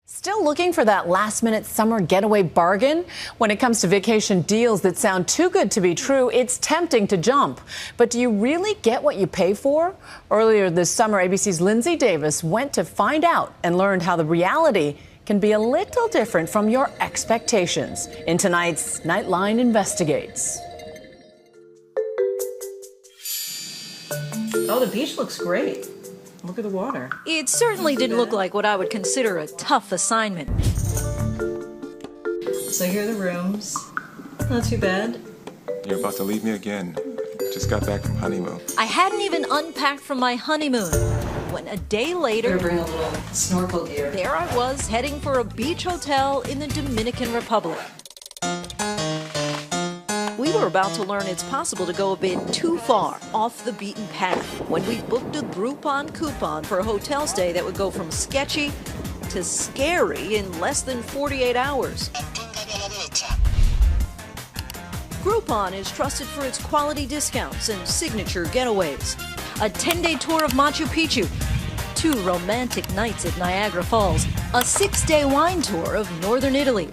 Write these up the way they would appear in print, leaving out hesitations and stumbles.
Still looking for that last-minute summer getaway bargain? When it comes to vacation deals that sound too good to be true, it's tempting to jump. But do you really get what you pay for? Earlier this summer, ABC's Lindsay Davis went to find out and learned how the reality can be a little different from your expectations. In tonight's Nightline Investigates. Oh, the beach looks great. Look at the water. It certainly didn't look like what I would consider a tough assignment. So here are the rooms. Not too bad. You're about to leave me again. Just got back from honeymoon. I hadn't even unpacked from my honeymoon when a day later, Bring a little snorkel gear. there I was heading for a beach hotel in the Dominican Republic. We were about to learn it's possible to go a bit too far off the beaten path when we booked a Groupon coupon for a hotel stay that would go from sketchy to scary in less than 48 hours. Groupon is trusted for its quality discounts and signature getaways. A 10-day tour of Machu Picchu, 2 romantic nights at Niagara Falls, a 6-day wine tour of northern Italy.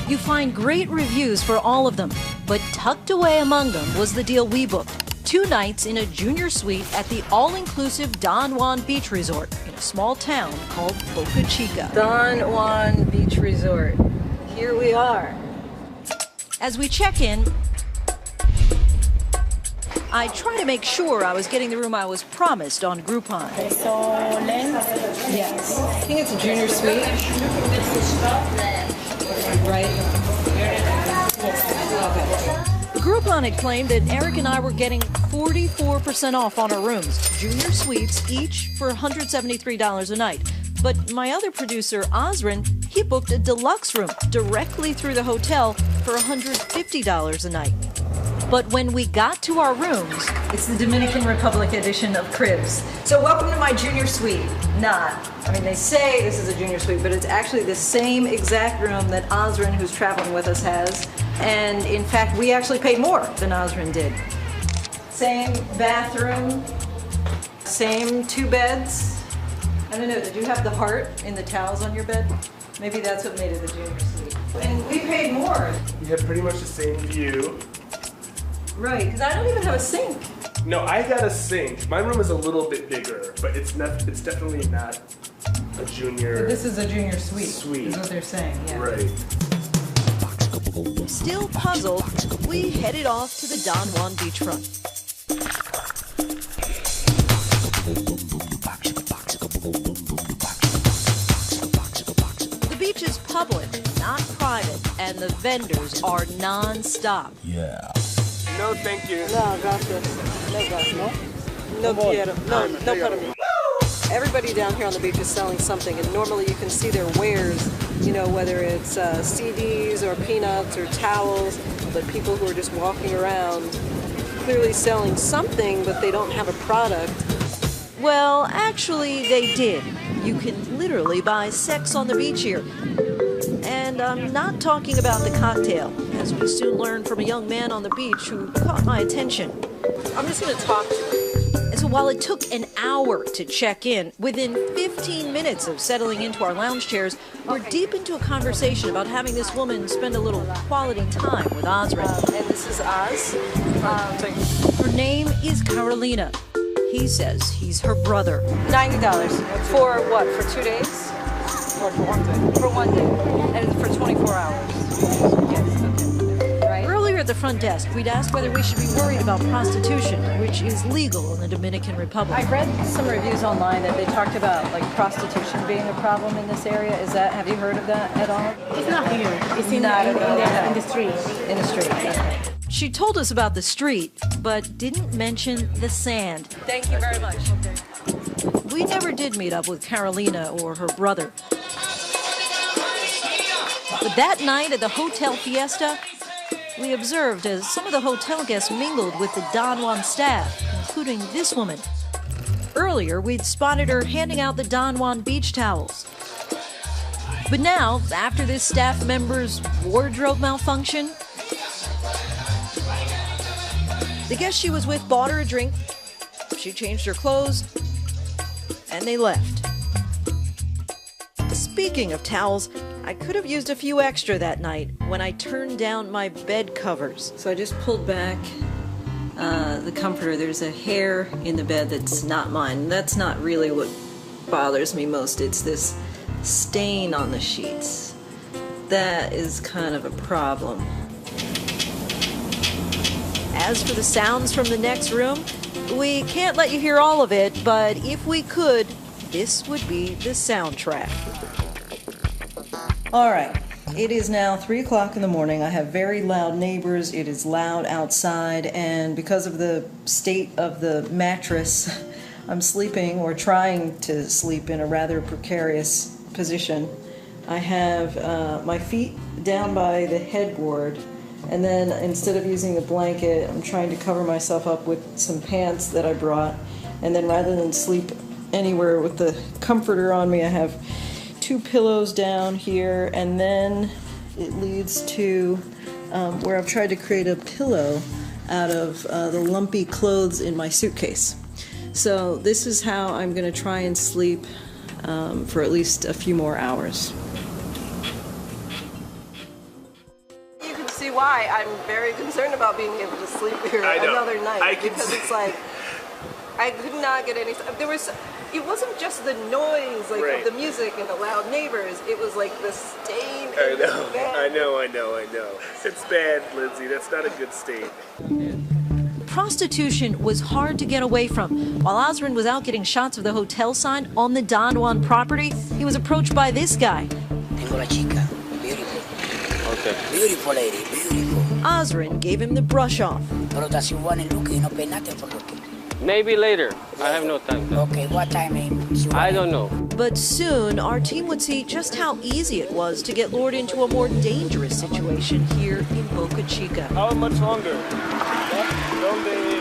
You find great reviews for all of them, but tucked away among them was the deal we booked. 2 nights in a junior suite at the all-inclusive Don Juan Beach Resort in a small town called Boca Chica. Don Juan Beach Resort. Here we are. As we check in, I try to make sure I was getting the room I was promised on Groupon. Yes. I think it's a junior suite. Right? Okay. Groupon had claimed that Eric and I were getting 44% off on our rooms, junior suites each for $173 a night. But my other producer, Osrin, he booked a deluxe room directly through the hotel for $150 a night. But when we got to our rooms, It's the Dominican Republic edition of Cribs. So welcome to my junior suite. I mean, they say this is a junior suite, but it's actually the same exact room that Osrin, who's traveling with us, has. And in fact, we actually paid more than Osrin did. Same bathroom, same 2 beds. I don't know, did you have the heart in the towels on your bed? Maybe that's what made it the junior suite. And we paid more. We have pretty much the same view. Right, because I don't even have a sink. No, I got a sink. My room is a little bit bigger, but it's definitely not a junior. But this is a junior suite. Suite. Is what they're saying. Yeah. Right. still puzzled, we headed off to the Don Juan beachfront. The beach is public, not private, and the vendors are non-stop. Yeah. No, thank you. No, gracias. No, gracias. No quiero. No, no para mí. Everybody down here on the beach is selling something, and normally you can see their wares, you know, whether it's CDs or peanuts or towels, but people who are just walking around clearly selling something, but they don't have a product. Well, actually, they did. You can literally buy sex on the beach here. And I'm not talking about the cocktail, as we soon learned from a young man on the beach who caught my attention. I'm just going to talk to him. And so while it took an hour to check in, within 15 minutes of settling into our lounge chairs, we're deep into a conversation about having this woman spend a little quality time with Osrin. And this is Oz. Her name is Carolina. He says he's her brother. $90. For what? For 2 days? For 1 day. For 1 day. And it's for 24 hours. Yes, okay. Right? Earlier at the front desk, we'd asked whether we should be worried about prostitution, which is legal in the Dominican Republic. I read some reviews online that they talked about like prostitution being a problem in this area. Have you heard of that at all? It's not here. It's in the street. In the street. Okay. She told us about the street, but didn't mention the sand. Thank you very much. We never did meet up with Carolina or her brother. But that night at the Hotel Fiesta, we observed as some of the hotel guests mingled with the Don Juan staff, including this woman. Earlier, we'd spotted her handing out the Don Juan beach towels. But now, after this staff member's wardrobe malfunction, the guest she was with bought her a drink, she changed her clothes, and they left. speaking of towels, I could have used a few extra that night when I turned down my bed covers. So I just pulled back the comforter. There's a hair in the bed that's not mine. That's not really what bothers me most. It's this stain on the sheets. That is kind of a problem. As for the sounds from the next room, we can't let you hear all of it, but if we could, this would be the soundtrack. All right, it is now 3 o'clock in the morning. I have very loud neighbors. It is loud outside, and because of the state of the mattress, I'm sleeping or trying to sleep in a rather precarious position. I have my feet down by the headboard, and then instead of using a blanket, I'm trying to cover myself up with some pants that I brought, and then rather than sleep anywhere with the comforter on me, I have 2 pillows down here, and then it leads to where I've tried to create a pillow out of the lumpy clothes in my suitcase. So this is how I'm going to try and sleep for at least a few more hours. You can see why I'm very concerned about being able to sleep here another night, because it's like I could not get any. It wasn't just the noise of the music and the loud neighbors. It was like the stain. I know. It's bad, Lindsay. That's not a good state. Prostitution was hard to get away from. While Osrin was out getting shots of the hotel sign on the Don Juan property, he was approached by this guy. Tengo la chica. Beautiful. Okay. Beautiful lady. Beautiful. Osrin gave him the brush off. Pero does you want to look? You no pay nothing for looking. Maybe later. I have no time. Okay, what time? I don't know. But soon, our team would see just how easy it was to get lured into a more dangerous situation here in Boca Chica. How much longer? ¿Dónde